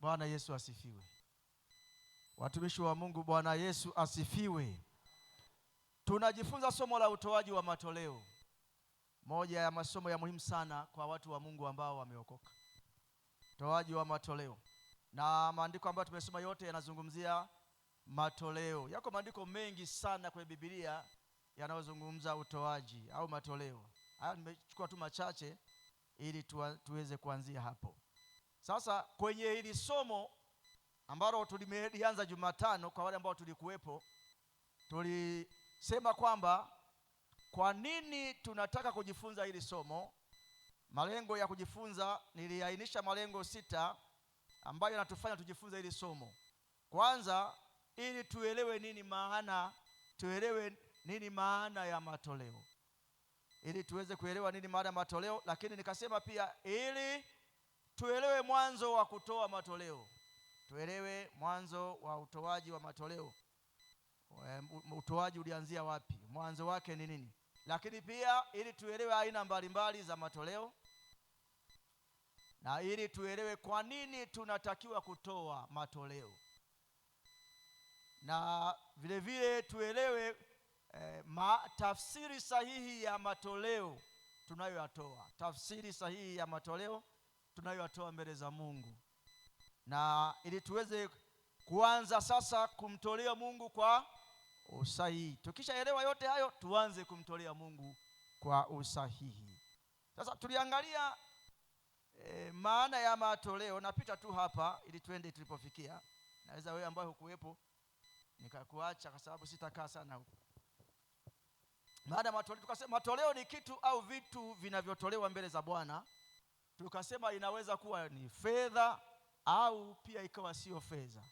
Bwana Yesu asifiwe. Watumishi wa Mungu, Bwana Yesu asifiwe. Tunajifunza somo la utoaji wa matoleo. Moja ya masomo ya muhimu sana kwa watu wa Mungu ambao wameokoka. Utoaji wa matoleo. Na maandiko ambayo tumesoma yote yanazungumzia matoleo. Yako maandiko mengi sana kwenye Biblia yanayozungumza utoaji au matoleo. Haya nimechukua tu machache ili tuweze kuanzia hapo. Sasa kwenye hili somo ambalo tulianza Jumatano, kwa wale ambao tulikuwepo, tulisema kwamba kwa nini tunataka kujifunza hili somo. Malengo ya kujifunza, niliainisha malengo 6 ambayo yanatufanya tujifunze hili somo. Kwanza, ili tuelewe nini maana ya matoleo. Ili tuweze kuelewa nini maana ya matoleo, lakini nikasema pia ili tuelewe mwanzo wa kutoa matoleo. Tuelewe mwanzo wa utoaji wa matoleo. Utoaji ulianzia wapi? Mwanzo wake ni nini? Lakini pia ili tuelewe aina mbalimbali za matoleo, na ili tuelewe kwa nini tunatakiwa kutoa matoleo, na vile vile tuelewe tafsiri sahihi ya matoleo tunayoyatoa. Tafsiri sahihi ya matoleo tunayoyatoa mbele za Mungu, na ili tuweze kuanza sasa kumtolea Mungu kwa usahihi. Tukishaelewa yote hayo, tuanze kumtolea Mungu kwa usahihi. Sasa tuliangalia maana ya matoleo. Napita tu hapa ili twende tulipofikia. Naweza wewe ambaye hukuwepo nikakuacha kwa sababu sitakaa sana huko. Maana matoleo, tukasema matoleo ni kitu au vitu vinavyotolewa mbele za Bwana. Tukasema inaweza kuwa ni fedha au pia ikawa sio fedha.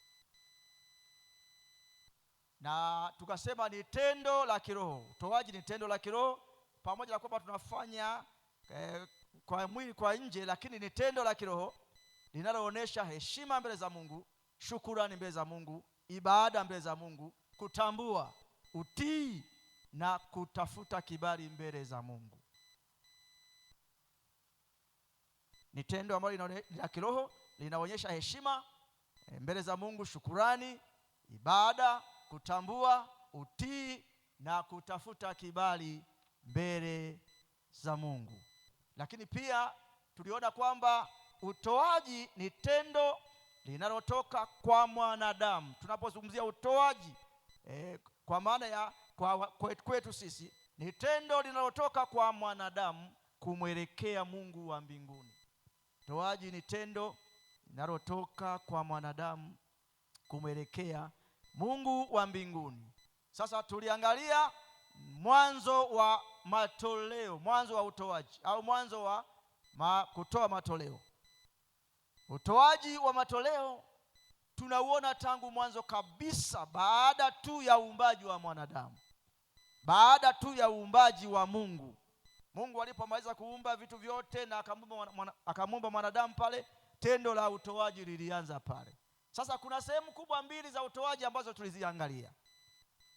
Na tukasema ni tendo la kiroho. Utoaji ni tendo la kiroho, pamoja na kwamba tunafanya kwa mwili kwa nje, lakini ni tendo la kiroho linaloonyesha heshima mbele za Mungu, shukrani mbele za Mungu, ibada mbele za Mungu, kutambua, utii na kutafuta kibali mbele za Mungu. Ni tendo ambalo la kiroho linaonyesha heshima mbele za Mungu, shukrani, ibada, kutambua, utii na kutafuta kibali mbele za Mungu. Lakini pia tuliona kwamba utoaji ni tendo linalotoka kwa mwanadamu. Tunapozungumzia utoaji kwa maana ya kwetu sisi, ni tendo linalotoka kwa mwanadamu kumwelekea Mungu wa mbinguni. Utoaji ni tendo linalotoka kwa mwanadamu kumwelekea Mungu wa mbinguni. Sasa tuliangalia mwanzo wa matoleo, mwanzo wa utoaji au mwanzo wa kutoa matoleo. Utoaji wa matoleo tunauona tangu mwanzo kabisa, baada tu ya uumbaji wa mwanadamu, baada tu ya uumbaji wa Mungu. Mungu alipomaliza kuumba vitu vyote na akamuumba mwanadamu, pale tendo la utoaji lilianza pale. Sasa kuna sehemu kubwa mbili za utoaji ambazo tuliziangalia.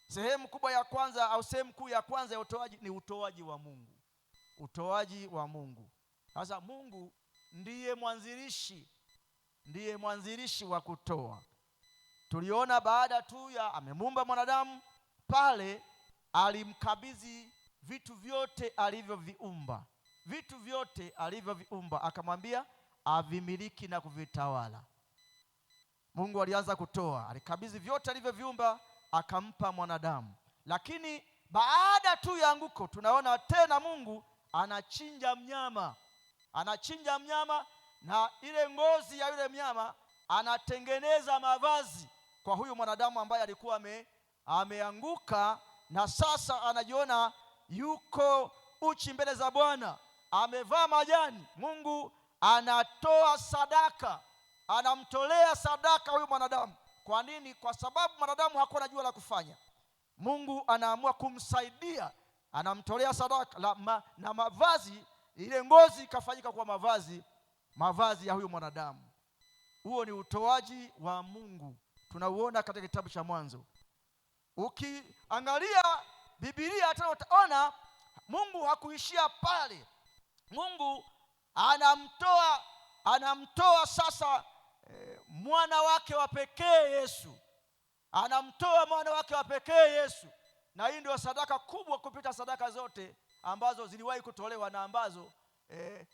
Sehemu kubwa ya kwanza au sehemu kuu ya kwanza ya utoaji ni utoaji wa Mungu. Utoaji wa Mungu. Sasa Mungu ndiye mwanzilishi wa kutoa. Tuliona baada tu ya amemuumba mwanadamu, pale alimkabidhi vitu vyote alivyoviumba. Vitu vyote alivyoviumba akamwambia avimiliki na kuvitawala. Mungu alianza kutoa, alikabidhi vyote alivyoviumba akampa mwanadamu. Lakini baada tu ya anguko, tunaona tena Mungu anachinja mnyama. Anachinja mnyama, na ile ngozi ya yule mnyama anatengeneza mavazi kwa huyu mwanadamu ambaye alikuwa ameanguka, na sasa anajiona yuko uchi mbele za Bwana, amevaa majani. Mungu anatoa sadaka, anamtolea sadaka huyu mwanadamu. Kwa nini? Kwa sababu mwanadamu hakuwa na jua la kufanya. Mungu anaamua kumsaidia, anamtolea sadaka na mavazi. Ile ngozi ikafanyika kwa mavazi ya huyu mwanadamu. Huo ni utoaji wa Mungu, tunauona katika kitabu cha Mwanzo. Ukiangalia Biblia hata utaona Mungu hakuishia pale. Mungu anamtoa sasa mwana wake wa pekee Yesu. Anamtoa mwana wake wa pekee Yesu, na hii ndio sadaka kubwa kupita sadaka zote ambazo ziliwahi kutolewa na ambazo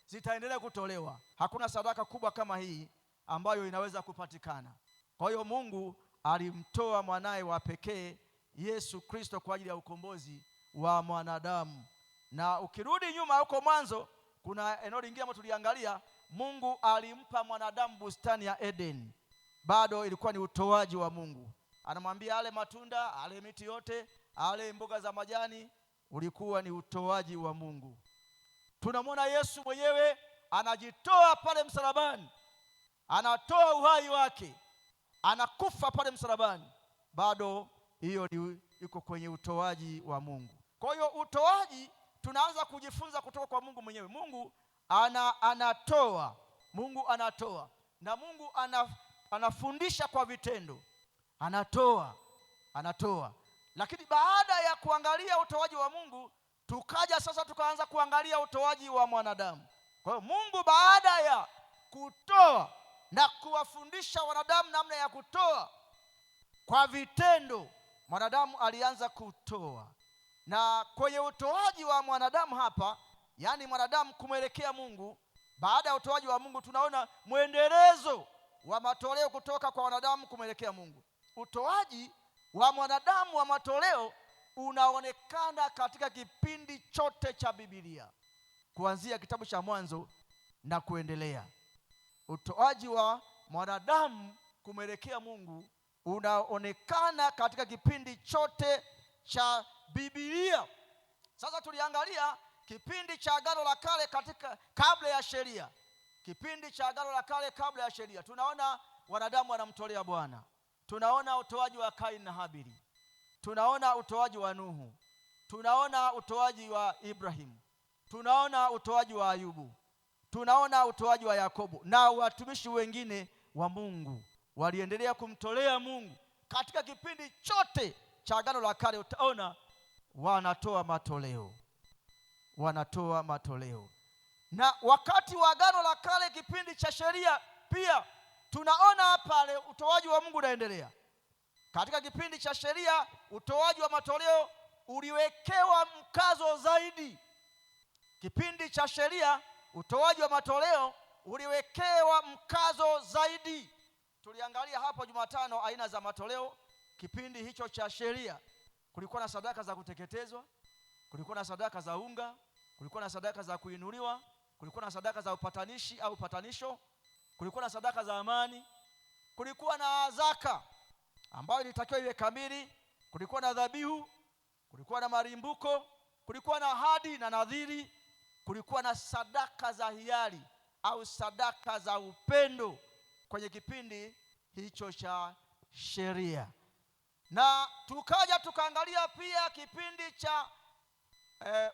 zitaendelea kutolewa. Hakuna sadaka kubwa kama hii ambayo inaweza kupatikana. Kwa hiyo Mungu alimtoa mwanaye wa pekee Yesu Kristo kwa ajili ya ukombozi wa mwanadamu. Na ukirudi nyuma huko mwanzo, kuna eneo lingine ambalo tuliangalia, Mungu alimpa mwanadamu bustani ya Eden. Bado ilikuwa ni utoaji wa Mungu. Anamwambia ale matunda, ale miti yote, ale mboga za majani. Ulikuwa ni utoaji wa Mungu. Tunamwona Yesu mwenyewe anajitoa pale msalabani, anatoa uhai wake, anakufa pale msalabani. Bado hiyo iko kwenye utoaji wa Mungu. Kwa hiyo utoaji tunaanza kujifunza kutoka kwa Mungu mwenyewe. Mungu anatoa, Mungu anatoa, na Mungu anafundisha kwa vitendo. Anatoa. Lakini baada ya kuangalia utoaji wa Mungu, tukaja sasa tukaanza kuangalia utoaji wa mwanadamu. Kwa hiyo Mungu baada ya kutoa na kuwafundisha wanadamu namna ya kutoa kwa vitendo, mwanadamu alianza kutoa. Na kwenye utoaji wa mwanadamu hapa, yani mwanadamu kumwelekea Mungu, baada ya utoaji wa Mungu tunaona mwendelezo wa matoleo kutoka kwa wanadamu kumwelekea Mungu. Utoaji wa mwanadamu wa matoleo unaonekana katika kipindi chote cha Biblia, kuanzia kitabu cha Mwanzo na kuendelea. Utoaji wa mwanadamu kumwelekea Mungu unaonekana katika kipindi chote cha Biblia. Sasa tuliangalia kipindi cha Agano la Kale kabla ya sheria. Kipindi cha Agano la Kale kabla ya sheria, tunaona wanadamu wanamtolea Bwana. Tunaona utoaji wa Kaini na Habili. Tunaona utoaji wa Nuhu. Tunaona utoaji wa Ibrahimu. Tunaona utoaji wa Ayubu. Tunaona utoaji wa Yakobo, na watumishi wengine wa Mungu waliendelea kumtolea Mungu. Katika kipindi chote cha Agano la Kale utaona wanatoa matoleo. Na wakati wa Agano la Kale, kipindi cha sheria, pia tunaona pale utoaji wa Mungu unaendelea. Katika kipindi cha sheria, utoaji wa matoleo uliwekewa mkazo zaidi. Kipindi cha sheria, utoaji wa matoleo uliwekewa mkazo zaidi. Tuliangalia hapo Jumatano aina za matoleo. Kipindi hicho cha sheria kulikuwa na sadaka za kuteketezwa, kulikuwa na sadaka za unga, kulikuwa na sadaka za kuinuliwa, kulikuwa na sadaka za upatanishi au upatanisho, kulikuwa na sadaka za amani, kulikuwa na zaka ambayo ilitakiwa iwe kamili, kulikuwa na dhabihu, kulikuwa na marimbuko, kulikuwa na ahadi na nadhiri, kulikuwa na sadaka za hiari au sadaka za upendo kwenye kipindi hicho cha sheria. Na tukaja tukaangalia pia kipindi cha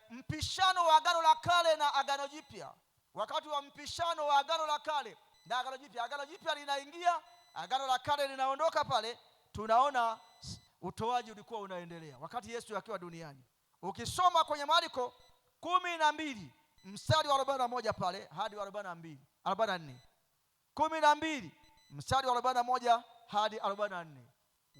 mpishano wa Agano la Kale na Agano Jipya. Wakati wa mpishano wa Agano la Kale na Agano Jipya, Agano Jipya linaingia, Agano la Kale linaondoka pale, tunaona utoaji ulikuwa unaendelea wakati Yesu akiwa duniani. Ukisoma kwenye Marko 12 mstari wa 41 pale hadi wa 42, 44. 12 mstari wa 41 hadi 44.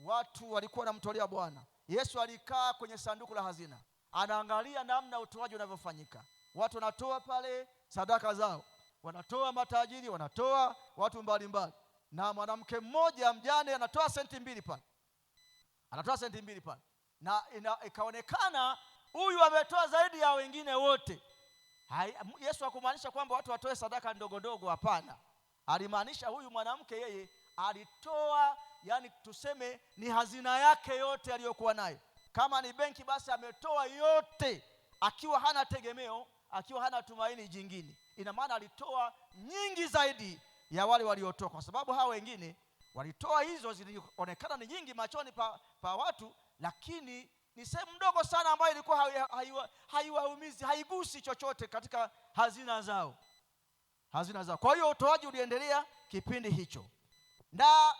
Watu walikuwa wanamtolea Bwana. Yesu alikaa kwenye sanduku la hazina, anaangalia namna utoaji unavyofanyika. Watu wanatoa pale sadaka zao, wanatoa matajiri, wanatoa watu mbalimbali, na mwanamke mmoja mjane anatoa senti 2 pale. Na ikaonekana huyu ametoa zaidi ya wengine wote. Yesu hakumaanisha kwamba watu watoe sadaka ndogo ndogo, hapana. Alimaanisha huyu mwanamke yeye alitoa, yani tuseme ni hazina yake yote aliyokuwa nayo. Kama ni benki, basi ametoa yote, akiwa hana tegemeo, akiwa hana tumaini jingine. Ina maana alitoa nyingi zaidi ya wale waliotoa, kwa sababu hao wengine walitoa, hizo zilionekana ni nyingi machoni pa watu, lakini ni sehemu ndogo sana ambayo ilikuwa haiwaumizi, haigusi chochote katika hazina zao. Kwa hiyo utoaji uliendelea kipindi hicho. Na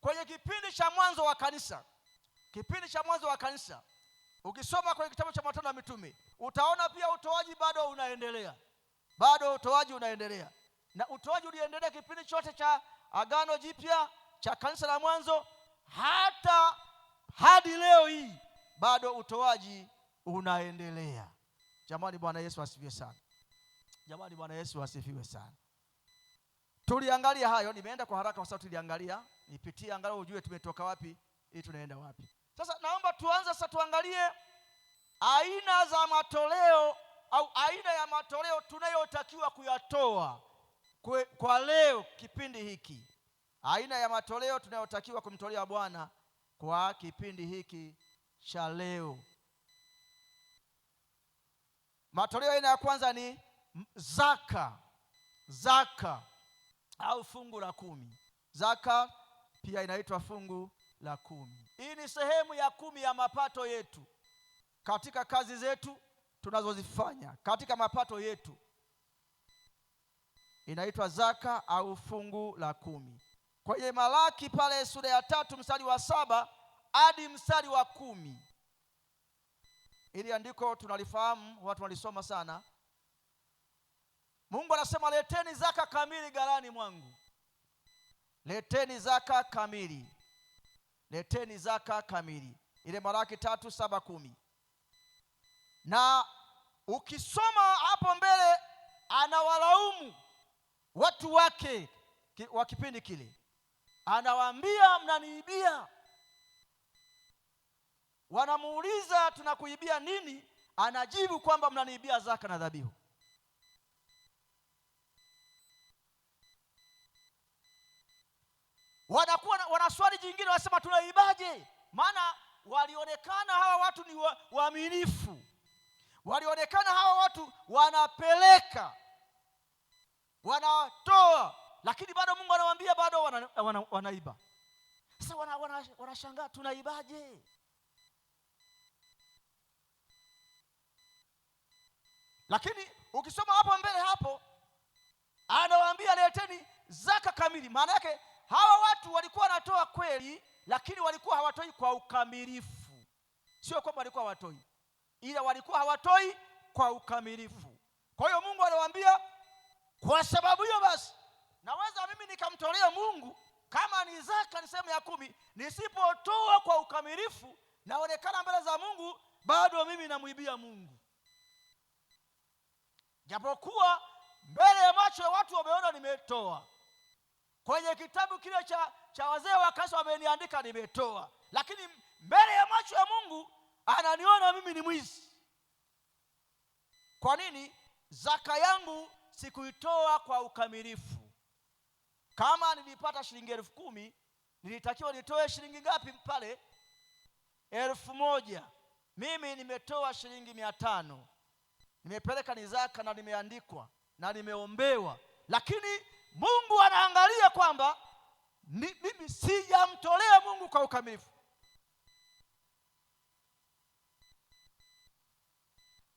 kwenye kipindi cha mwanzo wa kanisa, ukisoma kwenye kitabu cha Matendo ya Mitume, utaona pia utoaji bado unaendelea. na utoaji uliendelea kipindi chote cha Agano Jipya, cha kanisa la mwanzo, hata hadi leo hii bado utoaji unaendelea. Jamani, Bwana Yesu asifiwe sana. Jamani, Bwana Yesu asifiwe sana. Tuliangalia hayo, nimeenda kwa haraka kwa sababu tuliangalia, nipitie angalau ujue tumetoka wapi ili tunaenda wapi. Sasa naomba tuanze sasa, tuangalie aina za matoleo au aina ya matoleo tunayotakiwa kuyatoa kwa leo kipindi hiki. Aina ya matoleo tunayotakiwa kumtolea Bwana kwa kipindi hiki cha leo. Matoleo aina ya kwanza ni zaka. Zaka au fungu la 10. Zaka pia inaitwa fungu la 10. Hii ni sehemu ya 10 ya mapato yetu katika kazi zetu tunazozifanya, katika mapato yetu inaitwa zaka au fungu la 10. Kwenye Malaki pale sura ya 3 mstari wa 7 hadi mstari wa 10. Ili andiko tunalifahamu, watu walisoma sana. Mungu anasema, leteni zaka kamili ghalani mwangu. Leteni zaka kamili. Leteni zaka kamili. Ile Malaki 3:7-10. Na ukisoma hapo mbele, anawalaumu watu wake wa kipindi kile. Anawaambia, mnaniibia. Wanamuuliza, tunakuibia nini? Anajibu kwamba mnaniibia zaka na dhabihu. Wana swali jingine, wanasema tunaibaje? Maana walionekana hawa watu ni waaminifu. Walionekana hawa watu wanapeleka, wanatoa, lakini bado Mungu anawaambia bado wanaiba. Sasa wanashangaa, tunaibaje? Lakini ukisoma hapo mbele hapo, anawaambia leteni zaka kamili. Maana yake hawa watu walikuwa wanatoa kweli, lakini walikuwa hawatoi kwa ukamilifu. Sio kwamba walikuwa hawatoi, ila walikuwa hawatoi kwa ukamilifu. Kwa hiyo Mungu anawaambia, kwa sababu hiyo basi naweza mimi nikamtolea Mungu kama ni zaka, ni sehemu ya 10, nisipotoa kwa ukamilifu, naonekana mbele za Mungu bado mimi namuibia Mungu. Japokuwa mbele ya macho ya watu wameona nimetoa. Kwenye kitabu kile cha wazee wa kanisa wameniandika nimetoa, lakini mbele ya macho ya Mungu ananiona mimi ni mwizi. Kwa nini? Zaka yangu sikuitoa kwa ukamilifu. Kama nilipata shilingi 10,000, nilitakiwa nitoe shilingi ngapi pale? 1,000. Mimi nimetoa shilingi 500. Nimepeleka ni zaka na nimeandikwa na nimeombewa, lakini Mungu anaangalia kwamba mimi sijamtolea Mungu kwa ukamilifu.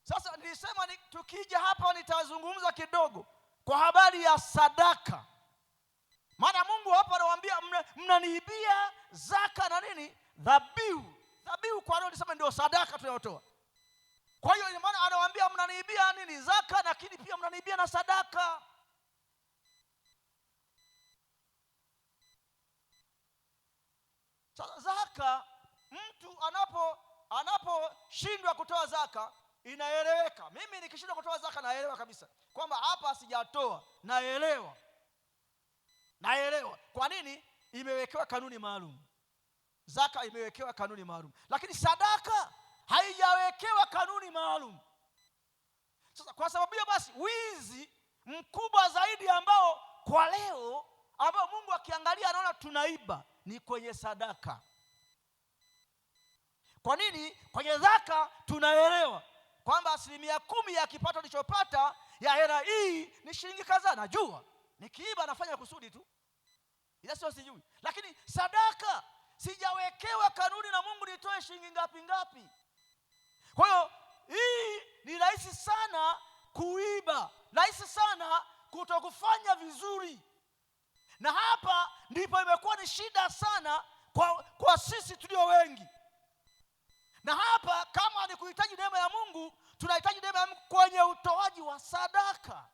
Sasa nilisema tukija hapa nitazungumza kidogo kwa habari ya sadaka. Maana Mungu hapa anawaambia mnaniibia zaka na nini? Dhabihu. Dhabihu kwa leo nilisema ndio sadaka tunayotoa. Kwa hiyo maana anawaambia mnaniibia nini? Zaka, lakini pia mnaniibia na sadaka. Sasa zaka, mtu anaposhindwa kutoa zaka inaeleweka. Mimi nikishindwa kutoa zaka naelewa kabisa kwamba hapa sijatoa, naelewa. Kwa nini? Imewekewa kanuni maalum. Zaka imewekewa kanuni maalum, lakini sadaka haijawekewa kanuni maalum. Sasa kwa sababu hiyo basi, wizi mkubwa zaidi ambao kwa leo ambao Mungu akiangalia anaona tunaiba ni kwenye sadaka. Kwa nini? Kwenye zaka tunaelewa kwamba 10% ya kipato nilichopata ya hela hii ni shilingi kadhaa. Najua nikiiba nafanya kusudi tu, ila sio sijui. Lakini sadaka sijawekewa kanuni na Mungu nitoe shilingi ngapi. Kwa hiyo hii ni rahisi sana kuiba, rahisi sana kutokufanya vizuri. Na hapa ndipo imekuwa ni shida sana kwa sisi tulio wengi. Na hapa kama ni kuhitaji neema ya Mungu, tunahitaji neema ya Mungu kwenye utoaji wa sadaka.